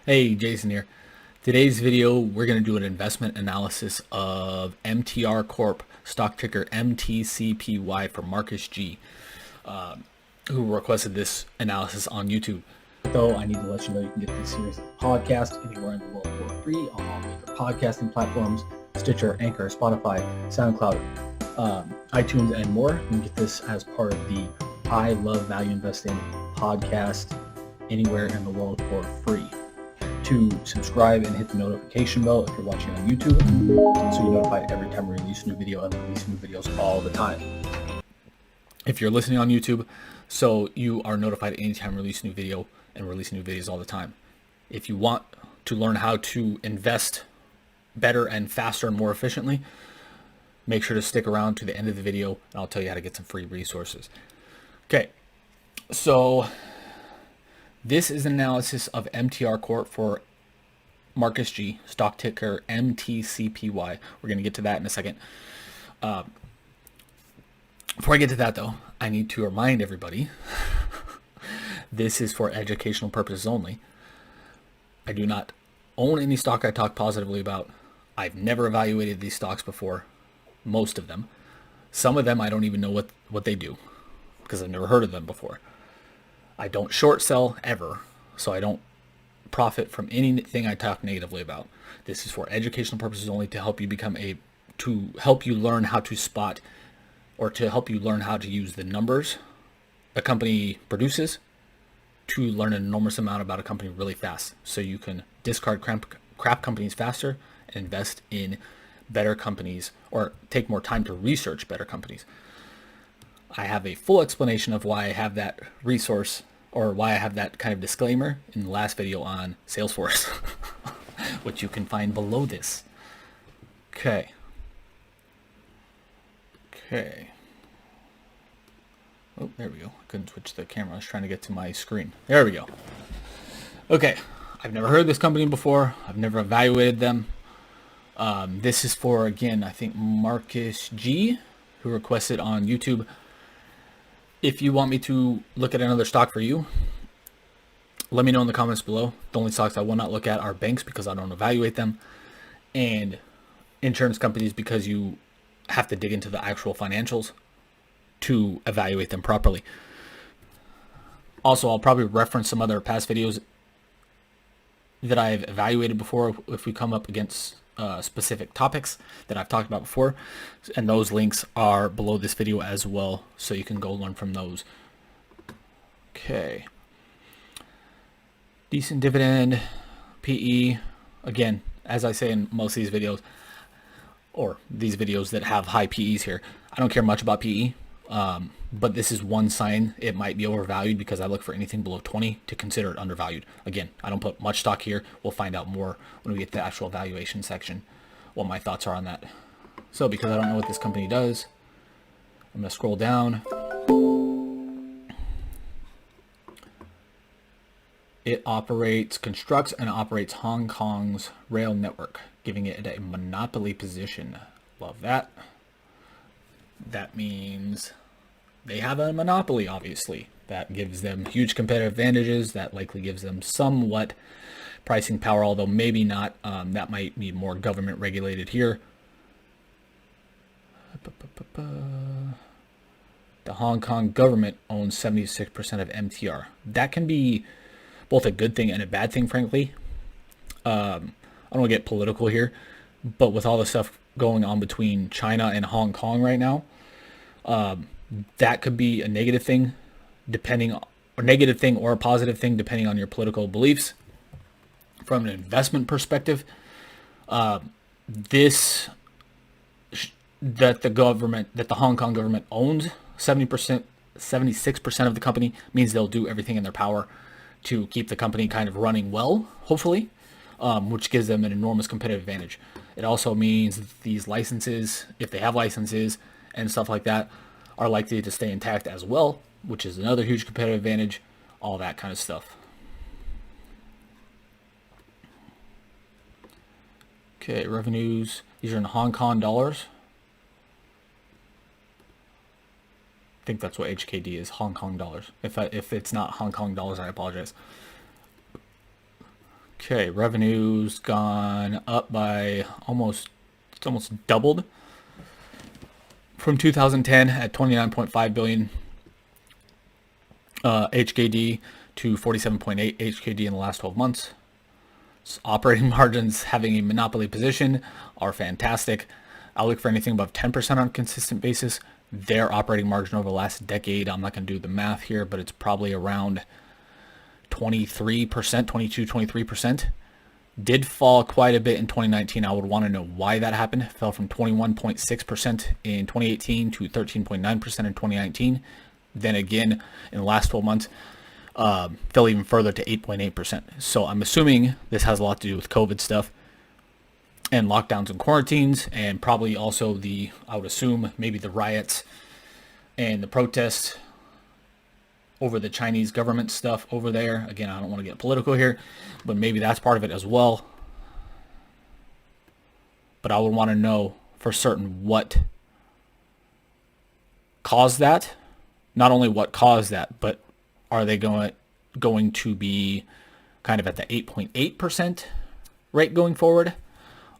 Hey, Jason here. Today's video, we're going to do an investment analysis of MTR Corp, stock ticker MTCPY for Markus G, who requested this analysis on YouTube. Though I need to let you know you can get this series of podcast anywhere in the world for free on all major podcasting platforms, Stitcher, Anchor, Spotify, SoundCloud, iTunes, and more. You can get this as part of the I Love Value Investing podcast anywhere in the world for free. To subscribe and hit the notification bell if you're watching on YouTube, so you're notified every time we release a new video, and we release new videos all the time. If you're listening on YouTube, so you are notified anytime we release a new video, and release new videos all the time. If you want to learn how to invest better and faster and more efficiently, make sure to stick around to the end of the video, and I'll tell you how to get some free resources. Okay, so this is an analysis of MTR Corp for Markus G, stock ticker MTCPY. We're going to get to that in a second. Before I get to that, though, I need to remind everybody this is for educational purposes only. I do not own any stock I talk positively about. I've never evaluated these stocks before, most of them. Some of them I don't even know what they do because I've never heard of them before. I don't short sell ever, so I don't profit from anything I talk negatively about. This is for educational purposes only, to help you learn how to spot, or to help you learn how to use the numbers a company produces to learn an enormous amount about a company really fast, so you can discard crap companies faster and invest in better companies, or take more time to research better companies. I have a full explanation of why I have that resource, or why I have that kind of disclaimer, in the last video on Salesforce, which you can find below this. Okay. Oh, there we go. I couldn't switch the camera. I was trying to get to my screen. There we go. Okay. I've never heard of this company before. I've never evaluated them. This is for, again, I think Markus G, who requested on YouTube. If you want me to look at another stock for you, let me know in the comments below. The only stocks I will not look at are banks, because I don't evaluate them, and insurance companies, because you have to dig into the actual financials to evaluate them properly. Also, I'll probably reference some other past videos that I've evaluated before if we come up against specific topics that I've talked about before, and those links are below this video as well, so you can go learn from those. Okay. Decent dividend, PE. Again, as I say in most of these videos, or these videos that have high PEs here, I don't care much about PE, but this is one sign it might be overvalued, because I look for anything below 20 to consider it undervalued. Again, I don't put much stock here. We'll find out more when we get to the actual valuation section, what my thoughts are on that. So because I don't know what this company does, I'm going to scroll down. It constructs and operates Hong Kong's rail network, giving it a monopoly position. Love that. That means they have a monopoly, obviously. That gives them huge competitive advantages. That likely gives them somewhat pricing power, although maybe not. That might be more government regulated here. The Hong Kong government owns 76% of MTR. That can be both a good thing and a bad thing, frankly. I don't want to get political here, but with all the stuff going on between China and Hong Kong right now, that could be a negative thing, or a positive thing, depending on your political beliefs. From an investment perspective, that the Hong Kong government owns 76% of the company, means they'll do everything in their power to keep the company kind of running well, hopefully, which gives them an enormous competitive advantage. It also means that these licenses, if they have licenses and stuff like that, are likely to stay intact as well, which is another huge competitive advantage, all that kind of stuff. Okay, revenues, these are in Hong Kong dollars. I think that's what HKD is, Hong Kong dollars. If it's not Hong Kong dollars, I apologize. Okay, revenue's gone up by it's almost doubled from 2010 at 29.5 billion HKD to 47.8 HKD in the last 12 months. So operating margins, having a monopoly position, are fantastic. I'll look for anything above 10% on a consistent basis. Their operating margin over the last decade, I'm not going to do the math here, but it's probably around 23%, 22, 23%. Did fall quite a bit in 2019. I would want to know why that happened. It fell from 21.6% in 2018 to 13.9% in 2019. Then again, in the last 12 months, fell even further to 8.8%. So I'm assuming this has a lot to do with COVID stuff and lockdowns and quarantines, and probably also I would assume maybe the riots and the protests over the Chinese government stuff over there. Again, I don't want to get political here, but maybe that's part of it as well. But I would want to know for certain what caused that. Not only what caused that, but are they going to be kind of at the 8.8% rate going forward?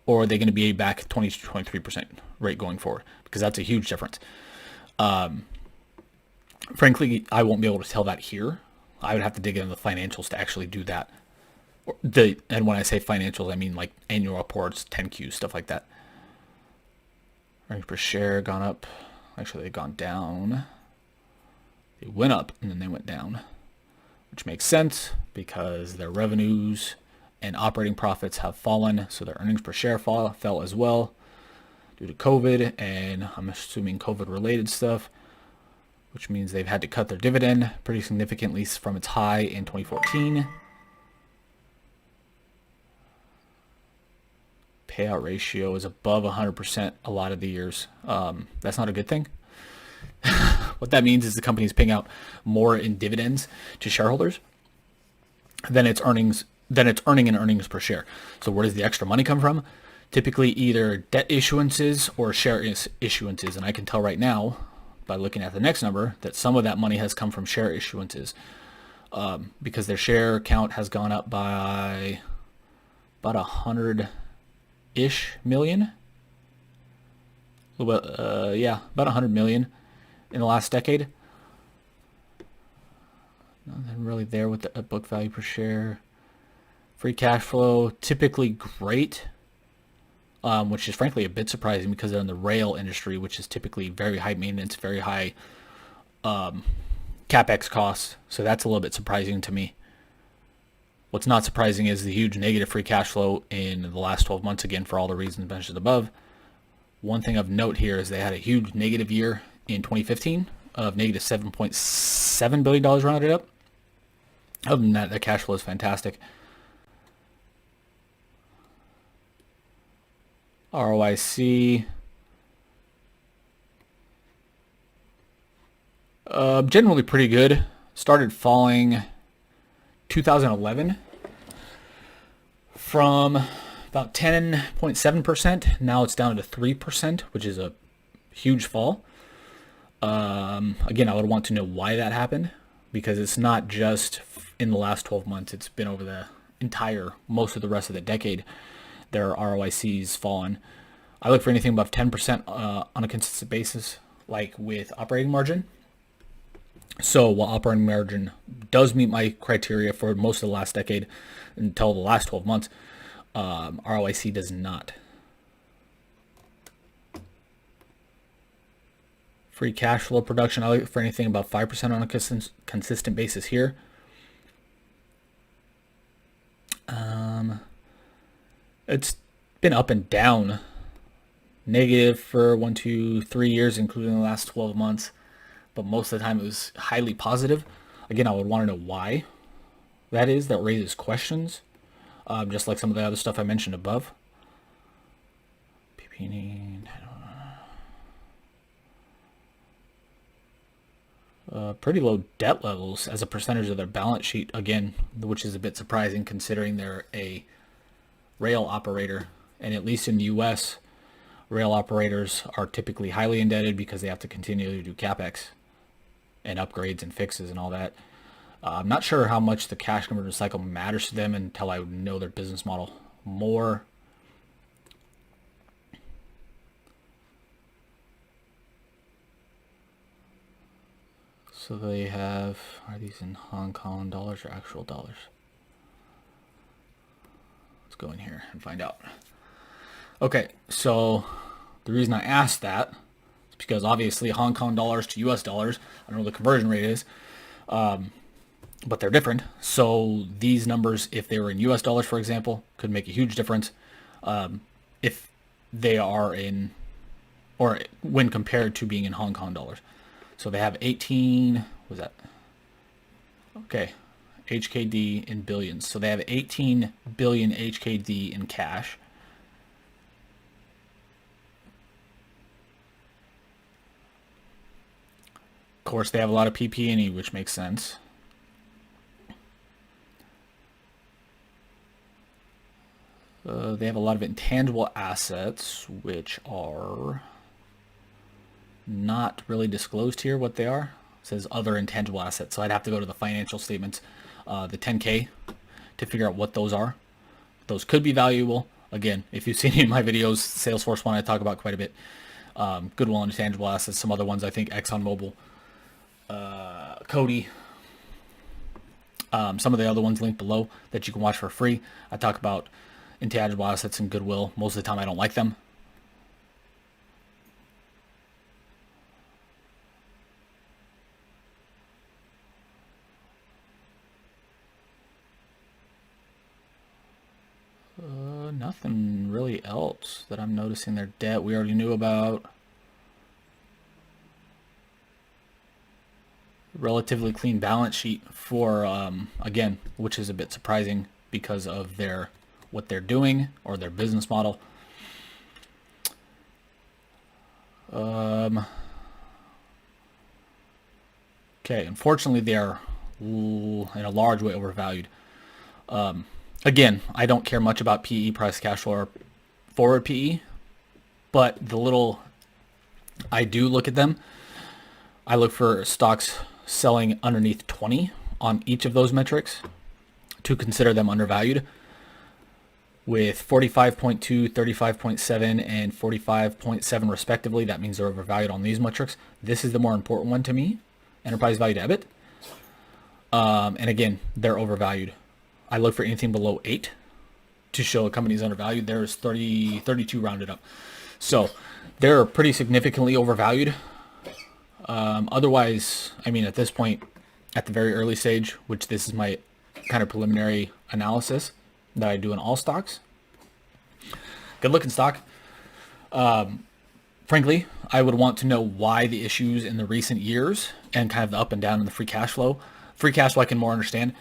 Or are they going to be back at 20 to 23% rate going forward? Because that's a huge difference. Frankly, I won't be able to tell that here. I would have to dig into the financials to actually do that. And when I say financials, I mean like annual reports, 10Qs, stuff like that. Earnings per share gone up. Actually, they've gone down. They went up and then they went down, which makes sense because their revenues and operating profits have fallen, so their earnings per share fell as well due to COVID, and I'm assuming COVID-related stuff, which means they've had to cut their dividend pretty significantly from its high in 2014. Payout ratio is above 100% a lot of the years. That's not a good thing. What that means is the company is paying out more in dividends to shareholders than it's earning in earnings per share. So where does the extra money come from? Typically either debt issuances or share issuances. And I can tell right now by looking at the next number that some of that money has come from share issuances, because their share count has gone up by about 100-ish million. About 100 million in the last decade. Nothing really there with the book value per share. Free cash flow, typically great, which is frankly a bit surprising because they're in the rail industry, which is typically very high maintenance, very high CapEx costs. So that's a little bit surprising to me. What's not surprising is the huge negative free cash flow in the last 12 months, again, for all the reasons mentioned above. One thing of note here is they had a huge negative year in 2015 of negative $7.7 billion rounded up. Other than that, their cash flow is fantastic. ROIC, generally pretty good. Started falling 2011 from about 10.7%. Now it's down to 3%, which is a huge fall. Again, I would want to know why that happened, because it's not just in the last 12 months. It's been over the most of the rest of the decade. Their ROIC's fallen. I look for anything above 10% on a consistent basis, like with operating margin. So while operating margin does meet my criteria for most of the last decade until the last 12 months, ROIC does not. Free cash flow production, I look for anything about 5% on a consistent basis here. It's been up and down, negative for 1, 2, 3 years, including the last 12 months. But most of the time it was highly positive. Again, I would want to know why that is. That raises questions, just like some of the other stuff I mentioned above. Pretty low debt levels as a percentage of their balance sheet, again, which is a bit surprising considering they're a rail operator. And at least in the U.S., rail operators are typically highly indebted because they have to continually do CapEx and upgrades and fixes and all that. I'm not sure how much the cash conversion cycle matters to them until I know their business model more. So they have, are these in Hong Kong dollars or actual dollars? Let's go in here and find out. Okay, so the reason I asked that is because obviously Hong Kong dollars to US dollars, I don't know what the conversion rate is, but they're different. So these numbers, if they were in US dollars, for example, could make a huge difference if they are in, or when compared to being in Hong Kong dollars. So they have 18, what was that? Okay, HKD in billions. So they have 18 billion HKD in cash. Of course, they have a lot of PP&E, which makes sense. They have a lot of intangible assets, which are not really disclosed here what they are. It says other intangible assets. So I'd have to go to the financial statements, the 10K, to figure out what those are. Those could be valuable. Again, if you've seen any of my videos, Salesforce one I talk about quite a bit. Goodwill and intangible assets. Some other ones I think ExxonMobil, Cody. Some of the other ones linked below that you can watch for free. I talk about intangible assets and goodwill. Most of the time I don't like them. Nothing really else that I'm noticing. Their debt we already knew about. Relatively clean balance sheet for again, which is a bit surprising because of what they're doing or their business model. Okay, unfortunately they are in a large way overvalued. Again, I don't care much about PE, price cash flow, or forward PE, but the little I do look at them, I look for stocks selling underneath 20 on each of those metrics to consider them undervalued, with 45.2, 35.7, and 45.7 respectively. That means they're overvalued on these metrics. This is the more important one to me, enterprise value to EBIT. And again, they're overvalued. I look for anything below 8 to show a company's undervalued. There's 32 rounded up. So they're pretty significantly overvalued. Otherwise, I mean, at this point, at the very early stage, which this is my kind of preliminary analysis that I do in all stocks, good looking stock. Frankly, I would want to know why the issues in the recent years and kind of the up and down in the free cash flow. Free cash flow I can more understand.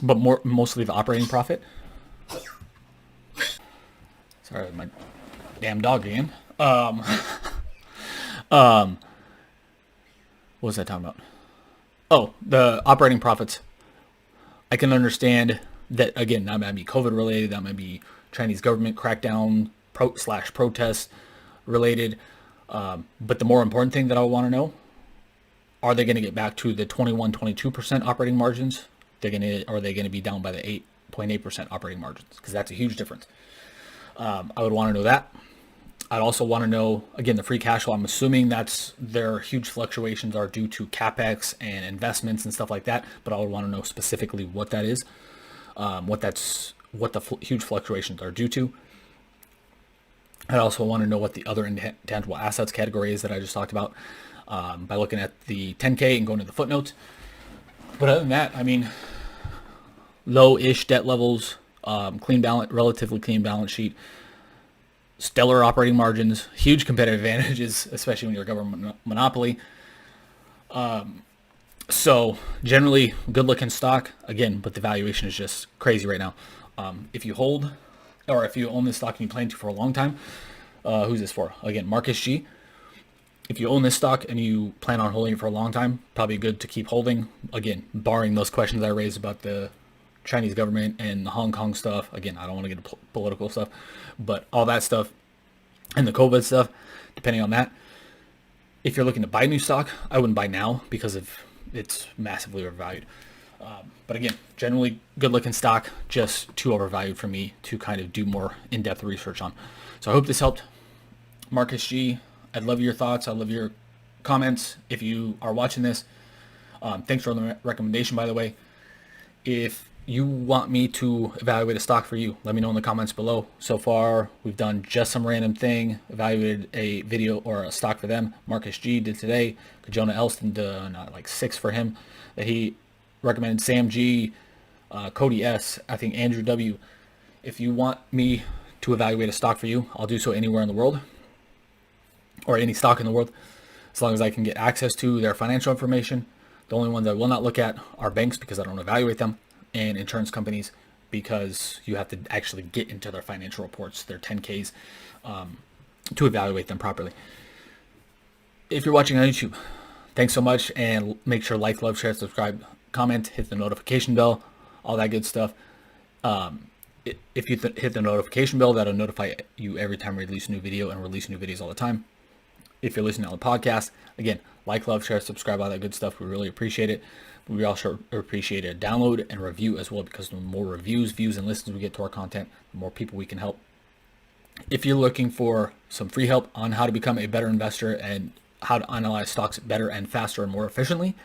But mostly the operating profit. Sorry, my damn dog again. What was I talking about? Oh, the operating profits. I can understand that, again, that might be COVID related, that might be Chinese government crackdown / protest related. But the more important thing that I want to know, are they going to get back to the 21-22% operating margins? Are they going to be down by the 8.8% operating margins? Because that's a huge difference. I would want to know that. I'd also want to know, again, the free cash flow. I'm assuming that's their huge fluctuations are due to CapEx and investments and stuff like that. But I would want to know specifically what that is, what the huge fluctuations are due to. I also want to know what the other intangible assets category is that I just talked about by looking at the 10K and going to the footnotes. But other than that, I mean, low-ish debt levels, relatively clean balance sheet, stellar operating margins, huge competitive advantages, especially when you're a government monopoly. So generally, good-looking stock, again, but the valuation is just crazy right now. If you hold, or if you own this stock and you plan to for a long time, who's this for? Again, Markus G. If you own this stock and you plan on holding it for a long time, probably good to keep holding. Again, barring those questions I raised about the Chinese government and the Hong Kong stuff. Again, I don't want to get into political stuff, but all that stuff and the COVID stuff, depending on that. If you're looking to buy new stock, I wouldn't buy now because of it's massively overvalued. But again, generally good looking stock, just too overvalued for me to kind of do more in-depth research on. So I hope this helped. Markus G, I'd love your thoughts. I'd love your comments if you are watching this. Thanks for the recommendation, by the way. If you want me to evaluate a stock for you, let me know in the comments below. So far, we've done just some random thing, evaluated a video or a stock for them. Markus G did today. Jonah Elston did like 6 for him that he recommended. Sam G, Cody S, I think Andrew W. If you want me to evaluate a stock for you, I'll do so anywhere in the world, or any stock in the world, as long as I can get access to their financial information. The only ones I will not look at are banks, because I don't evaluate them, and insurance companies, because you have to actually get into their financial reports, their 10Ks, to evaluate them properly. If you're watching on YouTube, thanks so much, and make sure like, love, share, subscribe, comment, hit the notification bell, all that good stuff. If you hit the notification bell, that'll notify you every time we release a new video, and release new videos all the time. If you're listening on the podcast, again, like, love, share, subscribe, all that good stuff. We really appreciate it. We also appreciate a download and review as well, because the more reviews, views, and listens we get to our content, the more people we can help. If you're looking for some free help on how to become a better investor and how to analyze stocks better and faster and more efficiently,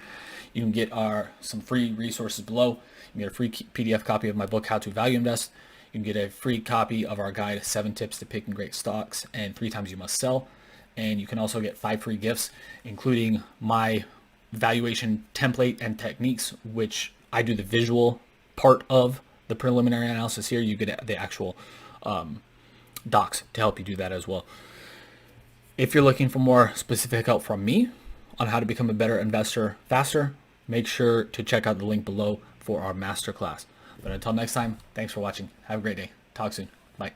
you can get some free resources below. You can get a free PDF copy of my book, How to Value Invest. You can get a free copy of our guide, 7 Tips to Picking Great Stocks and 3 Times You Must Sell. And you can also get 5 free gifts, including my valuation template and techniques, which I do the visual part of the preliminary analysis here. You get the actual docs to help you do that as well. If you're looking for more specific help from me on how to become a better investor faster, make sure to check out the link below for our masterclass. But until next time, thanks for watching. Have a great day. Talk soon. Bye.